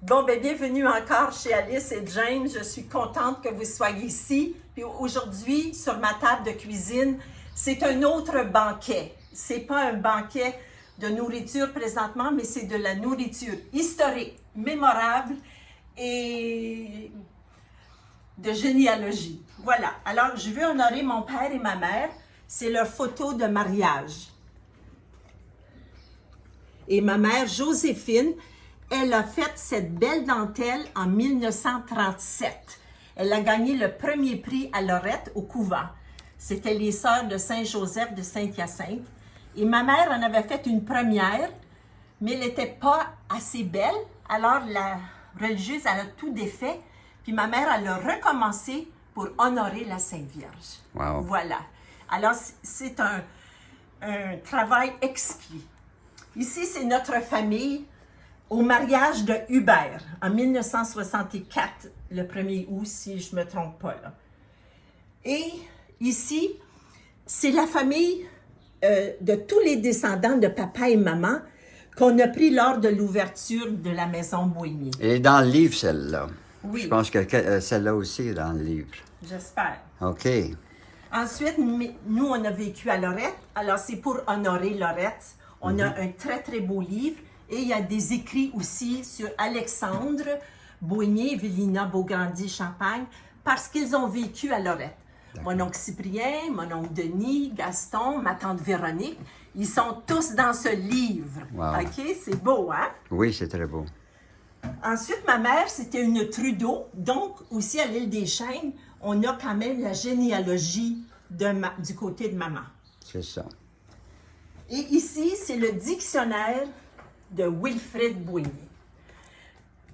Bon, ben bienvenue encore chez Alice et James. Je suis contente que vous soyez ici. Puis aujourd'hui, sur ma table de cuisine, c'est un autre banquet. C'est pas un banquet de nourriture présentement, mais c'est de la nourriture historique, mémorable et de généalogie. Voilà. Alors, je veux honorer mon père et ma mère. C'est leur photo de mariage. Et ma mère, Joséphine, elle a fait cette belle dentelle en 1937. Elle a gagné le premier prix à Lorette au couvent. C'était les sœurs de Saint-Joseph de Saint-Hyacinthe. Et ma mère en avait fait une première, mais elle n'était pas assez belle. Alors la religieuse, elle a tout défait. Puis ma mère, elle a recommencé pour honorer la Sainte Vierge. Wow. Voilà. Alors c'est un travail exquis. Ici, c'est notre famille au mariage de Hubert en 1964, le 1er août, si je ne me trompe pas. Là. Et ici, c'est la famille de tous les descendants de papa et maman qu'on a pris lors de l'ouverture de la maison Bohémie. Elle est dans le livre, celle-là. Oui. Je pense que celle-là aussi est dans le livre. J'espère. OK. Ensuite, nous, on a vécu à Lorette. Alors, c'est pour honorer Lorette. On a un très, très beau livre. Et il y a des écrits aussi sur Alexandre, Bohémie, Vélina, Beaugrandi, Champagne, parce qu'ils ont vécu à Lorette. Mon oncle Cyprien, mon oncle Denis, Gaston, ma tante Véronique, ils sont tous dans ce livre. Wow. OK? C'est beau, hein? Oui, c'est très beau. Ensuite, ma mère, c'était une Trudeau. Donc, aussi à l'île des Chênes, on a quand même la généalogie du côté de maman. C'est ça. Et ici, c'est le dictionnaire de Wilfrid Bohémie.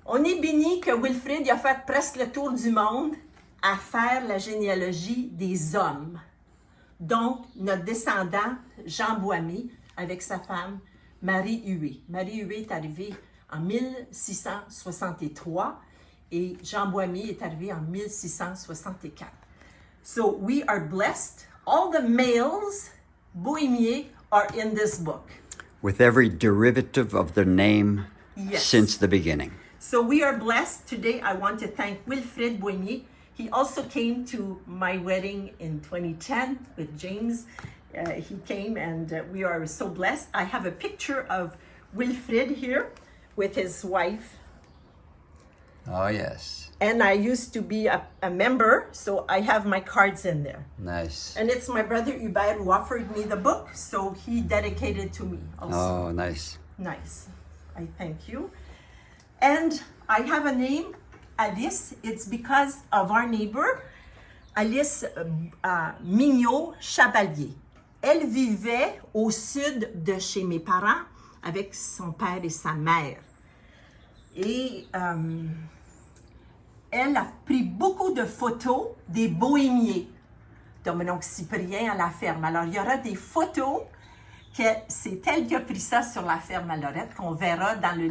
On est béni que Wilfrid a fait presque le tour du monde à faire la généalogie des hommes. Donc, notre descendant, Jean Bohémie, avec sa femme, Marie Huet. Marie Huet est arrivée en 1663 et Jean Bohémie est arrivé en 1664. So, we are blessed. All the males, Bohémiens, are in this book. With every derivative of their name Yes. since the beginning. So we are blessed. Today I want to thank Wilfrid Bohémie. He also came to my wedding in 2010 with James. He came and we are so blessed. I have a picture of Wilfrid here with his wife. Oh, yes. And I used to be a member, so I have my cards in there. Nice. And it's my brother Hubert who offered me the book, so he dedicated to me also. Oh, nice. Nice. I thank you. And I have a name, Alice. It's because of our neighbor, Alice Mignot Chavalier. Elle vivait au sud de chez mes parents avec son père et sa mère. Et elle a pris beaucoup de photos des bohémiens. Donc, mon oncle Cyprien à la ferme. Alors, il y aura des photos que c'est elle qui a pris ça sur la ferme à Lorette, qu'on verra dans le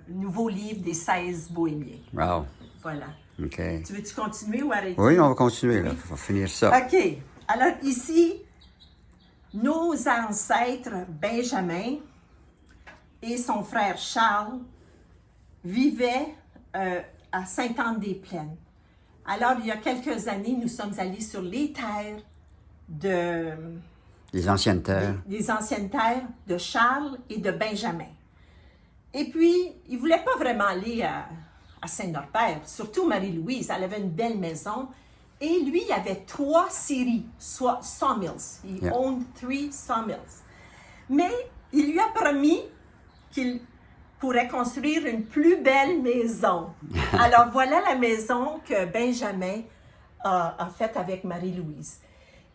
nouveau livre des 16 bohémiens. Wow. Voilà. OK. Tu veux-tu continuer ou arrêter? Oui, on va continuer, là. Oui. On va finir ça. OK. Alors, ici, nos ancêtres, Benjamin et son frère Charles, vivaient à Sainte-Anne-des-Plaines. Alors, il y a quelques années, nous sommes allés sur les terres Les anciennes terres. des anciennes terres de Charles et de Benjamin. Et puis, ils ne voulaient pas vraiment aller à Saint-Norbert, surtout Marie-Louise. Elle avait une belle maison. Et lui, il avait 3 scieries, soit sawmills. Il Yeah. owned 3 sawmills. Mais il lui a promis qu'il pourrait construire une plus belle maison. Alors, voilà la maison que Benjamin a faite avec Marie-Louise.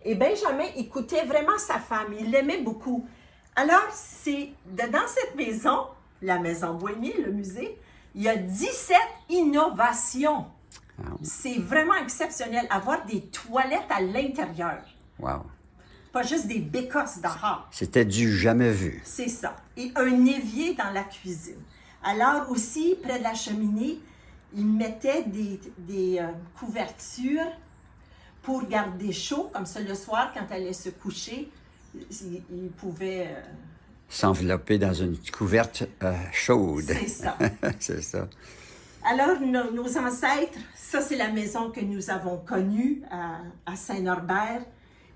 Et Benjamin écoutait vraiment sa femme, il l'aimait beaucoup. Alors, c'est dans cette maison, la maison Bohémie, le musée, il y a 17 innovations. Wow. C'est vraiment exceptionnel, avoir des toilettes à l'intérieur. Wow. Pas juste des bécosses dehors. C'était du jamais vu. C'est ça. Et un évier dans la cuisine. Alors aussi, près de la cheminée, ils mettaient des couvertures pour garder chaud. Comme ça, le soir, quand elle allait se coucher, ils pouvaient... S'envelopper dans une couverte chaude. C'est ça. C'est ça. Alors, nos ancêtres, ça c'est la maison que nous avons connue à Saint-Norbert.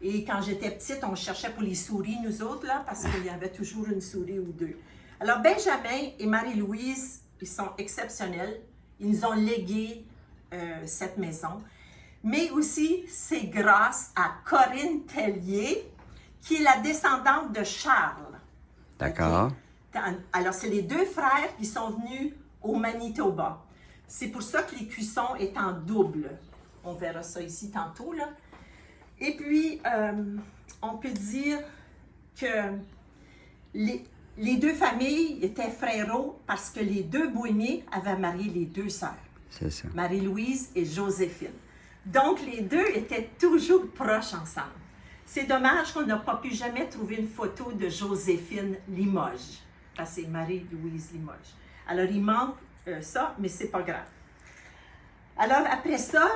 Et quand j'étais petite, on cherchait pour les souris, nous autres, là, parce qu'il y avait toujours une souris ou deux. Alors, Benjamin et Marie-Louise, ils sont exceptionnels. Ils nous ont légué cette maison. Mais aussi, c'est grâce à Corinne Tellier, qui est la descendante de Charles. D'accord. Okay? Alors, c'est les deux frères qui sont venus au Manitoba. C'est pour ça que les cuissons est en double. On verra ça ici tantôt, là. Et puis, on peut dire que les deux familles étaient fréraux parce que les deux Bohémiens avaient marié les deux sœurs. C'est ça. Marie-Louise et Joséphine. Donc, les deux étaient toujours proches ensemble. C'est dommage qu'on n'a pas pu jamais trouver une photo de Joséphine Limoges, parce que c'est Marie-Louise Limoges. Alors, il manque ça, mais c'est pas grave. Alors, après ça,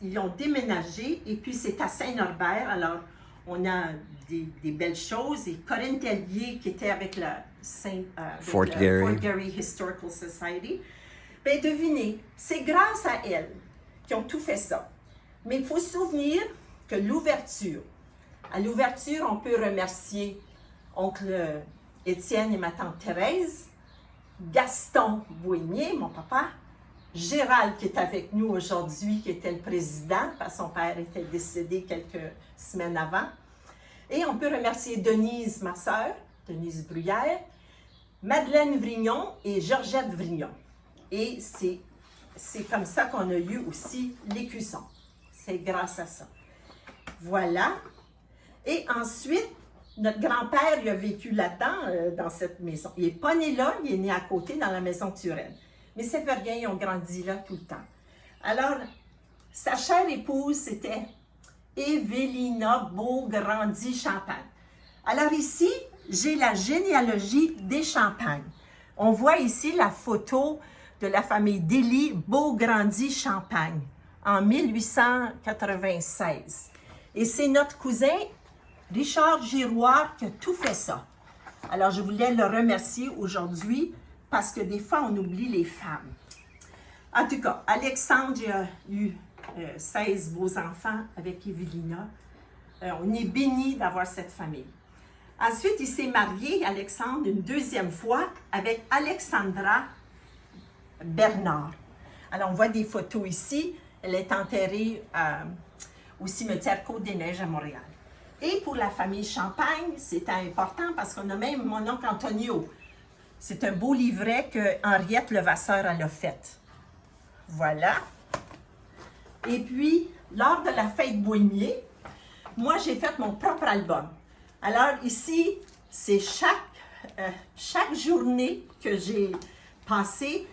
ils ont déménagé, et puis c'est à Saint-Norbert. Alors, on a des belles choses. Et Corinne Tellier, qui était avec le Fort Garry Historical Society, bien, devinez, c'est grâce à elle qu'ils ont tout fait ça. Mais il faut se souvenir que à l'ouverture, on peut remercier oncle Étienne et ma tante Thérèse, Gaston Bohémien, mon papa, Gérald qui est avec nous aujourd'hui, qui était le président, parce que son père était décédé quelques semaines avant. Et on peut remercier Denise, ma sœur, Denise Bruyère, Madeleine Vrignon et Georgette Vrignon. Et c'est comme ça qu'on a eu aussi l'écusson. C'est grâce à ça. Voilà. Et ensuite, notre grand-père, il a vécu là-dedans, dans cette maison. Il n'est pas né là, il est né à côté, dans la maison Turenne. Mais ça fait rien, ils ont grandi là tout le temps. Alors, sa chère épouse, c'était Évélina Beaugrandi-Champagne. Alors ici, j'ai la généalogie des Champagne. On voit ici la photo de la famille d'Élie Beaugrandi-Champagne en 1896. Et c'est notre cousin Richard Giroir qui a tout fait ça. Alors, je voulais le remercier aujourd'hui parce que des fois, on oublie les femmes. En tout cas, Alexandre a eu 16 beaux enfants avec Évélina. On est bénis d'avoir cette famille. Ensuite, il s'est marié, Alexandre, une deuxième fois avec Alexandra Bernard. Alors, on voit des photos ici. Elle est enterrée au cimetière Côte-des-Neiges à Montréal. Et pour la famille Champagne, c'était important parce qu'on a même mon oncle Antonio. C'est un beau livret que Henriette Levasseur elle a fait. Voilà. Et puis, lors de la fête Bohémien, moi, j'ai fait mon propre album. Alors ici, c'est chaque journée que j'ai passée.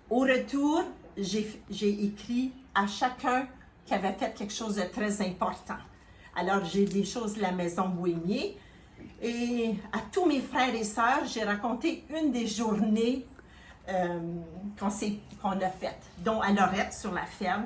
Au retour, j'ai écrit à chacun qui avait fait quelque chose de très important. Alors, j'ai des choses de la maison Bohémien. Et à tous mes frères et sœurs, j'ai raconté une des journées qu'on a faites, dont à Lorette sur la ferme.